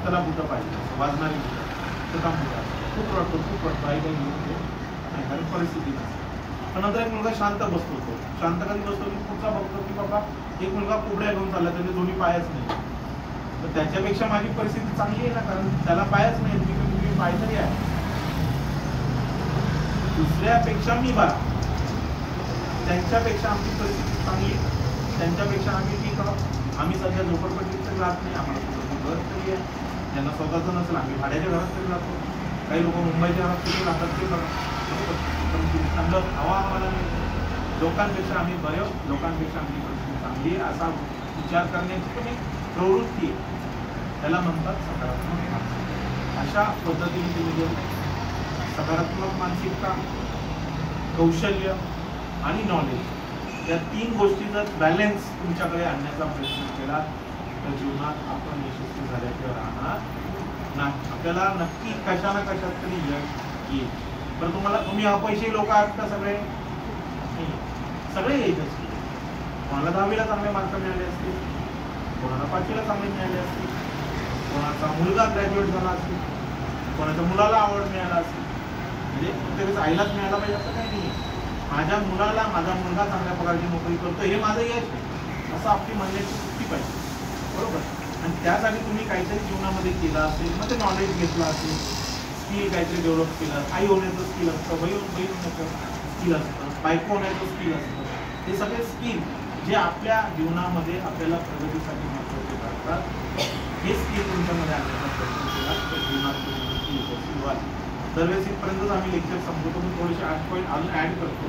त्याला बुटं पाहिजे, वाजणारी बुटं, छोटा मुलगा खूप रडतो, खूप रडतो, आई काही घेऊन नाही कारण परिस्थिती नसते. पण नंतर एक मुलगा शांत बसतो, तो शांत कधी बसतो की पुढचा बघतो की बाबा एक मुलगा कोबड्या घेऊन चालला, त्याचे दोन्ही पायच नाही, तर त्याच्यापेक्षा माझी परिस्थिती चांगली आहे ना, कारण त्याला पायच नाही, तुम्ही पाय तरी आहे, दुसऱ्यापेक्षा मी बरा, त्यांच्यापेक्षा आमची परिस्थिती चांगली, त्यांच्यापेक्षा आम्ही ठीक आहोत. आम्ही सध्या झोपडपट्टीत तरी राहत नाही, आम्हाला घर तरी आहे, त्यांना स्वतःचं नसेल, आम्ही भाड्याच्या घरात तरी राहतो. काही लोक मुंबईच्या घरात तरी राहतात ते बघा, पण चांगलं हवा आम्हाला मिळते. लोकांपेक्षा आम्ही बरे, लोकांपेक्षा आमची परिस्थिती चांगली, असा विचार करण्याची पण एक प्रवृत्ती आहे, त्याला म्हणतात सकारात्मक मानसिकता. अशा पद्धतीने तुम्ही जर सकारात्मक मानसिकता, कौशल्य आणि नॉलेज या 3 गोष्टी जर बॅलन्स तुमच्याकडे आणण्याचा प्रयत्न केला तर जीवनात आपण यशस्वी झाल्याशिवाय राहणार नाही. आपल्याला नक्की कशा ना कशात तरी यश येईल. पण तुम्ही अपयशी लोक आहात का सगळे? सगळे येत असतील. कोणाला 10वीला चांगले मार्क मिळाले असतील, कोणाला 5वीला चांगले मिळाले असतील, कोणाचा मुलगा ग्रॅज्युएट झाला असेल, कोणाच्या मुलाला आवड मिळाला असेल, म्हणजे प्रत्येकाच आईलाच मिळाला पाहिजे असं काही नाही. माझ्या मुलाला माझा मुलगा चांगल्या प्रकारची नोकरी करतो हे माझं यश आहे असं आपली म्हणण्याची चुकी पाहिजे, बरोबर. आणि त्यासाठी तुम्ही काहीतरी जीवनामध्ये केलं असेल, मग ते नॉलेज घेतलं असेल, स्किल काहीतरी डेव्हलप केलं, आई होण्याचं स्किल असतं, बहीण होण्याचं स्किल असतं, बायको होण्याचं स्किल असतं, हे सगळे स्किल जे आपल्या जीवनामध्ये आपल्याला प्रगतीसाठी महत्त्वाचे ठरतात, हे स्किल तुमच्यामध्ये आणण्याचा प्रयत्न केला तर जीवनात तुम्ही यशस्वी व्हाल. दरवेळेस इथपर्यंतच आम्ही लेक्चर संपवतो, पण थोडेसे 8 पॉईंट अजून ॲड करतो.